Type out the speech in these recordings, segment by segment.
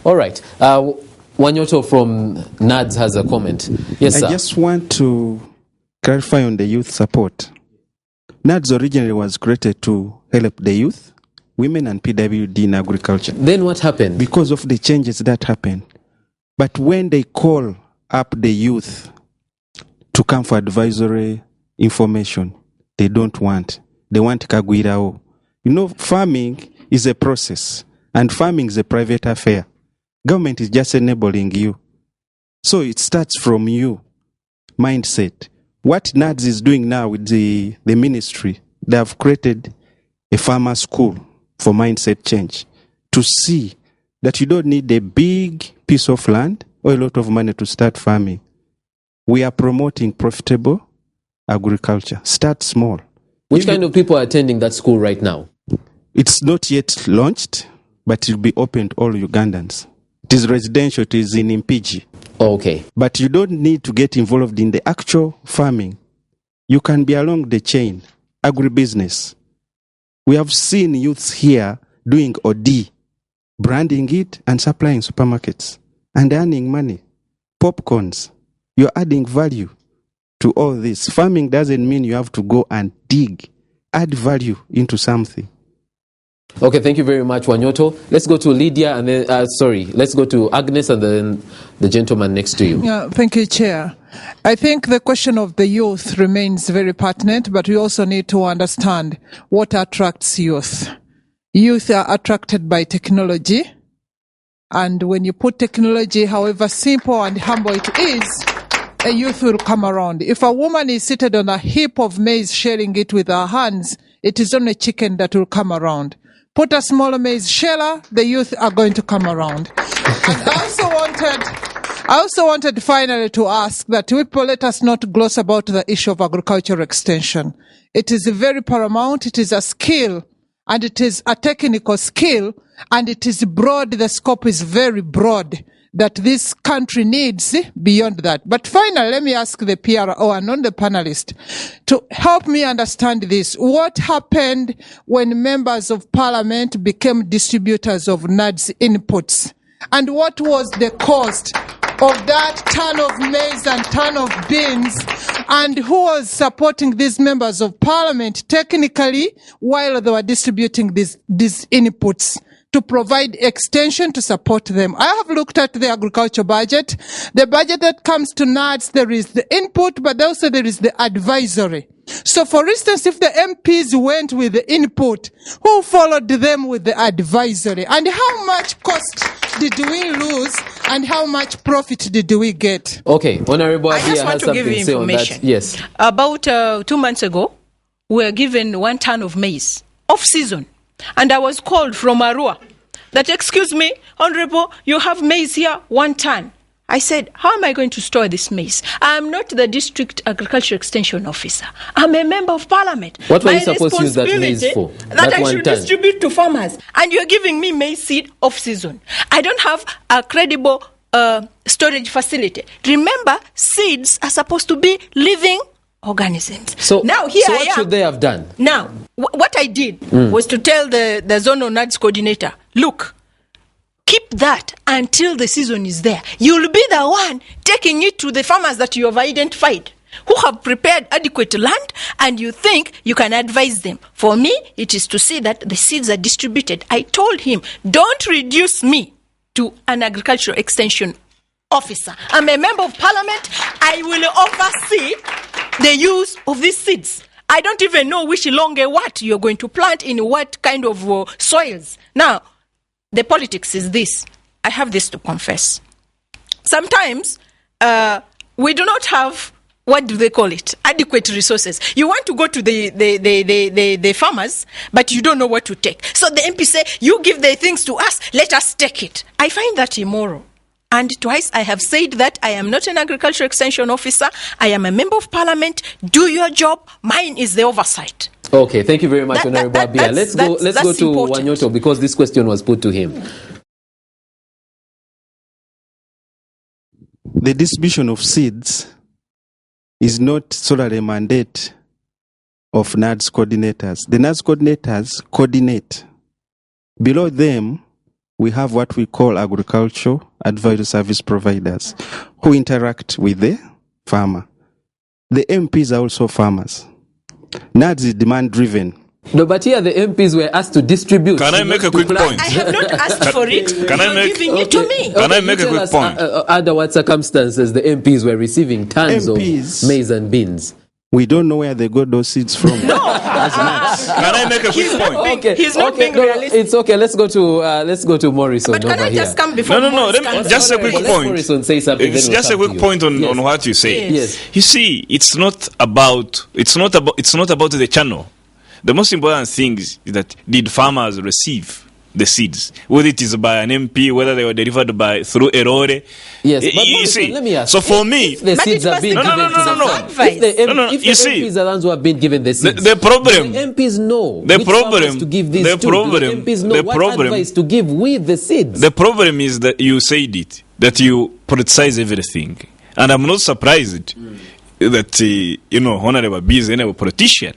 All right. Wanyoto from NAADS has a comment. Yes, sir. I just want to clarify on the youth support. NAADS originally was created to help the youth, women and PWD in agriculture. Then what happened? Because of the changes that happened. But when they call up the youth to come for advisory information, they don't want. They want Kagwirao. You know, farming is a process, and farming is a private affair. Government is just enabling you. So it starts from you, mindset. What NAADS is doing now with the ministry, they have created a farmer school for mindset change to see that you don't need a big piece of land or a lot of money to start farming. We are promoting profitable agriculture. Start small. Which kind of people are attending that school right now? It's not yet launched, but it will be open to all Ugandans. It is residential, it is in Impigi. Oh, okay. But you don't need to get involved in the actual farming. You can be along the chain, agribusiness. We have seen youths here doing OD, branding it and supplying supermarkets and earning money. Popcorns. You're adding value to all this. Farming doesn't mean you have to go and dig. Add value into something. Okay, thank you very much, Wanyoto. Let's go to Lydia and then, let's go to Agnes and then the gentleman next to you. Yeah, thank you, Chair. I think the question of the youth remains very pertinent, but we also need to understand what attracts youth. Youth are attracted by technology, and when you put technology, however simple and humble it is, a youth will come around. If a woman is seated on a heap of maize, sharing it with her hands, it is only chicken that will come around. Put a smaller maize sheller, the youth are going to come around. And I also wanted finally to ask that people let us not gloss about the issue of agricultural extension. It is very paramount, it is a skill, and it is a technical skill, and it is broad, the scope is very broad, that this country needs beyond that. But finally, let me ask the PRO and not the panelist to help me understand this. What happened when members of parliament became distributors of NAADS inputs? And what was the cost of that ton of maize and ton of beans? And who was supporting these members of parliament technically while they were distributing these inputs to provide extension to support them? I have looked at the agriculture budget. The budget that comes to NAADS, there is the input, but also there is the advisory. So, for instance, if the MPs went with the input, who followed them with the advisory? And how much cost did we lose and how much profit did we get? Okay, Honorable I just want to give you information. Yes. About 2 months ago, we were given 1 ton of maize, off season. And I was called from Arua that, excuse me, Honorable, you have maize here, 1 ton. I said, how am I going to store this maize? I am not the district agriculture extension officer. I'm a member of parliament. What were you supposed to use that maize for? That I should distribute to farmers. And you're giving me maize seed off season. I don't have a credible storage facility. Remember, seeds are supposed to be living organisms. So now here so what should they have done? Now, what I did was to tell the zonal NAADS coordinator, look, keep that until the season is there. You'll be the one taking it to the farmers that you have identified, who have prepared adequate land, and you think you can advise them. For me, it is to see that the seeds are distributed. I told him, don't reduce me to an agricultural extension officer. I'm a member of parliament. I will oversee the use of these seeds. I don't even know which longe what you're going to plant in what kind of soils. Now, the politics is this. I have this to confess. Sometimes we do not have, what do they call it, adequate resources. You want to go to the farmers, but you don't know what to take. So the MP say, you give the things to us, let us take it. I find that immoral. And twice I have said that I am not an agricultural extension officer. I am a member of parliament. Do your job. Mine is the oversight. Okay, thank you very much, Honorable Abia. Let's go to Wanyoto because this question was put to him. The distribution of seeds is not solely a mandate of NAADS coordinators. The NAADS coordinators coordinate. Below them, we have what we call agricultural advisory service providers who interact with the farmer. The MPs are also farmers. NAADS is demand-driven. No, but here the MPs were asked to distribute. Can I make a quick point? I have not asked for it. You're giving it to me. Can I make a quick point? Under what circumstances the MPs were receiving tons MPs. of maize and beans? We don't know where they got those seeds from. Can I make a quick point? Okay, He's not being realistic. it's okay. Let's go to Morrison. But can over I just here. come before? No. Morris Let me, comes? just a quick Let point. Morrison say something. It's then we'll just a come to quick you. point on, Yes. on what you say. Yes. You see, it's not about the channel. The most important thing is that did farmers receive the seeds, whether it is by an MP, whether they were delivered through Erore. Yes, but you Morrison, see. let me ask. So for me, if the But seeds it are was being the given to government's the farm, advice. if the you see. MPs are the ones who have been given the seeds, the problem- the MPs know the which problem- farmers to give these the to. problem- The MPs know the what problem- advice to give with the seeds. the problem is that you said it, that you politicize everything. And I'm not surprised that, Honorable B is a politician.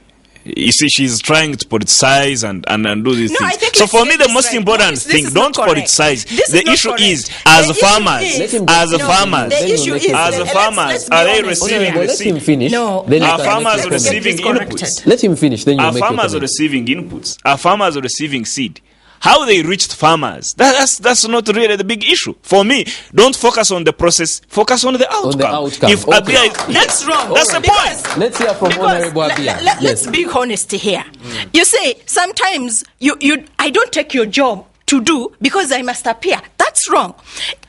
You see, she's trying to politicize and do these No, I things. think So let's for get me, the this most right. important This thing, is don't not correct. politicize. This is The not issue correct. is, The as issue farmers, is- Let him as go. farmers, The issue is, as let's farmers, be are they honest. receiving Honorable, the let him seed? finish. No, Then you Are can farmers make your comment. receiving corrected. inputs? Let him finish. Then you Are make your farmers comment. receiving inputs? Are farmers receiving seed? How they reached farmers, that's not really the big issue. For me, don't focus on the process, focus on the outcome. outcome, If okay. Abia is, That's wrong. That's the Because- point. Let's hear from Honorable Abia. Let's Yes. be honest here. You say sometimes I don't take your job to do because I must appear. That's wrong.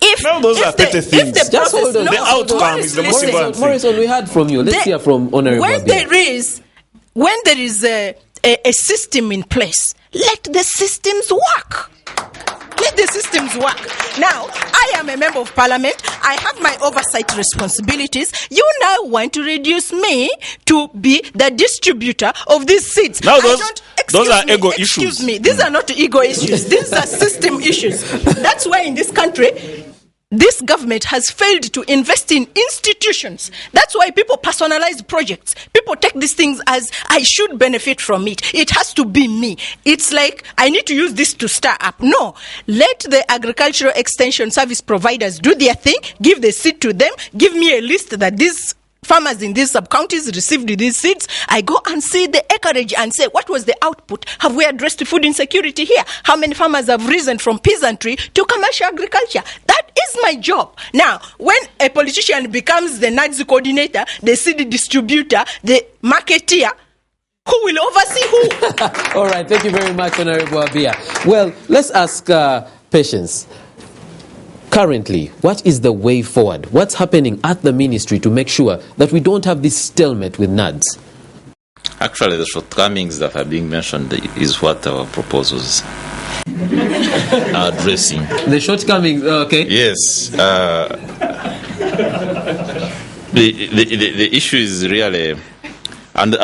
If No, those if are the, petty if things. the Just process, hold on. no, The outcome Morris, is the most listen. important thing. Morrison, we heard from you. Let's hear from Honorable When Abia. when there is a system in place, let the systems work. Let the systems work. Now, I am a member of parliament. I have my oversight responsibilities. You now want to reduce me to be the distributor of these seeds. Now I those- don't- those are ego excuse issues. me. These are not ego issues. These are system issues. That's why in this country, this government has failed to invest in institutions. That's why people personalize projects. People take these things as I should benefit from it. It has to be me. It's like I need to use this to start up. No. Let the agricultural extension service providers do their thing. Give the seed to them. Give me a list that these farmers in these sub-counties received these seeds. I go and see the acreage and say, what was the output? Have we addressed food insecurity here? How many farmers have risen from peasantry to commercial agriculture? That is my job. Now, when a politician becomes the NAADS coordinator, the seed distributor, the marketeer, who will oversee who? All right. Thank you very much, Honorable Abia. Well, let's ask Patience. Currently, what is the way forward? What's happening at the ministry to make sure that we don't have this stalemate with NAADS? Actually, the shortcomings that are being mentioned is what our proposals are addressing. The shortcomings, okay. Yes. The issue is really, and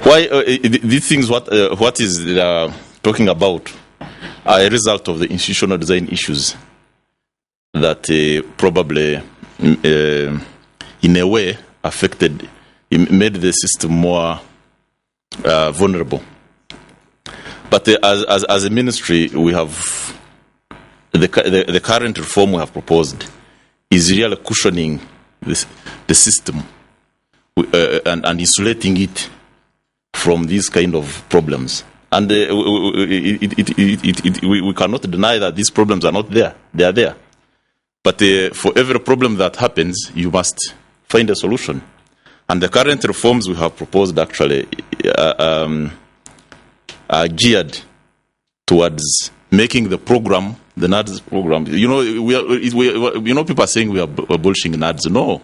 why these things what is talking about are a result of the institutional design issues that probably in a way affected, made the system more vulnerable. But as a ministry, we have the current reform we have proposed is really cushioning the system and insulating it from these kind of problems. And we cannot deny that these problems are not there. They are there. But for every problem that happens, you must find a solution. And the current reforms we have proposed actually are geared towards making the program, the NAADS program. You know, people are saying we are abolishing NAADS. No.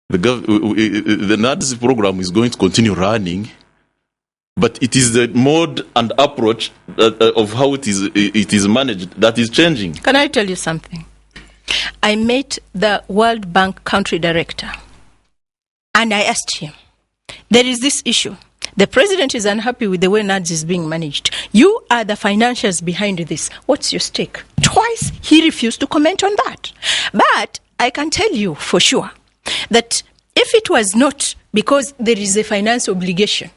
The NAADS program is going to continue running, but it is the mode and approach of how it is managed that is changing. Can I tell you something? I met the World Bank country director and I asked him, there is this issue. The president is unhappy with the way NAADS is being managed. You are the financiers behind this. What's your stake? Twice he refused to comment on that. But I can tell you for sure that if it was not because there is a finance obligation,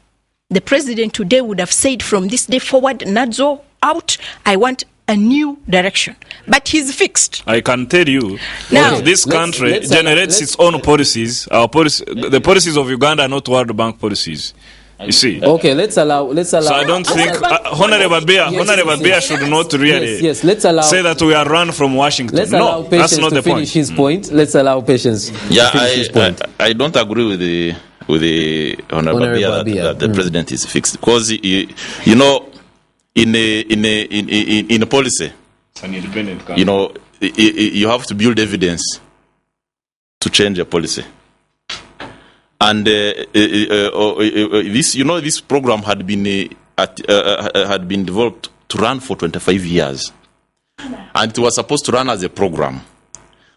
the president today would have said from this day forward, NAADS out. I want a new direction. But he's fixed. I can tell you, Now- if this country generates its own policies, the policies of Uganda are not World Bank policies. You see. Okay, let's allow. So I don't think Honorable Bia should not really Yes, let's allow. say that we are run from Washington. Let's allow No, Patience that's not to the finish point. his point. Let's allow Patience to finish his point. I don't agree with the Honorable Bia that the president is fixed, because you know, in a policy, you know, you have to build evidence to change a policy. And this program had been developed to run for 25 years, and it was supposed to run as a program,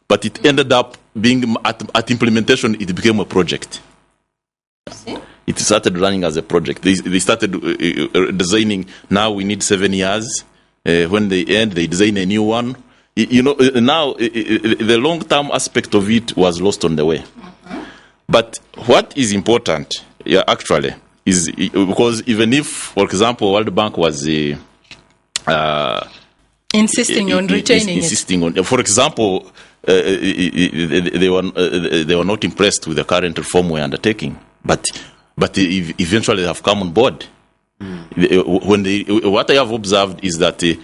but it ended up being at implementation. It became a project. It started running as a project. They started designing. Now we need 7 years. When they end, they design a new one. You know, now the long-term aspect of it was lost on the way. But what is important, actually, is because even if, for example, World Bank was Insisting on retaining it. For example, they were not impressed with the current reform we're undertaking, but eventually they have come on board. What I have observed is that there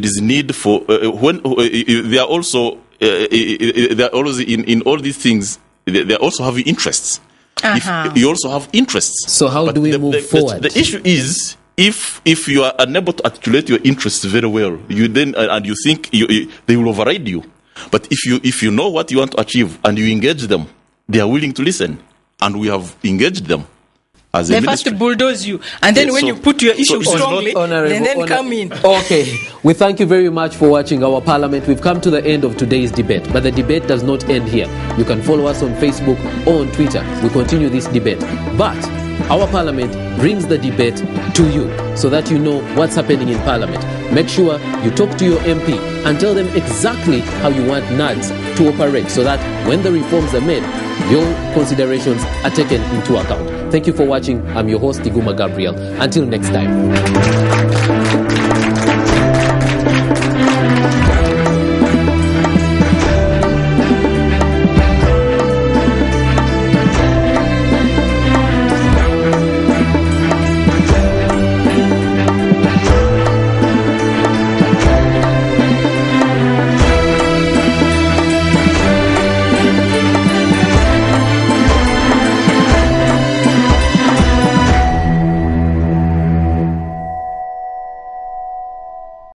is need for when they are also in all these things. They also have interests. If you also have interests. So how do we move forward? The issue is, if you are unable to articulate your interests very well, you then and you think they will override you. But if you know what you want to achieve and you engage them, they are willing to listen, and we have engaged them. As they first bulldoze you, and then when you put your issue strongly, then come in. Okay, we thank you very much for watching our parliament. We've come to the end of today's debate, but the debate does not end here. You can follow us on Facebook or on Twitter. We continue this debate, but our parliament brings the debate to you so that you know what's happening in parliament. Make sure you talk to your MP and tell them exactly how you want NAADS to operate, so that when the reforms are made, your considerations are taken into account. Thank you for watching. I'm your host, Iguma Gabriel. Until next time.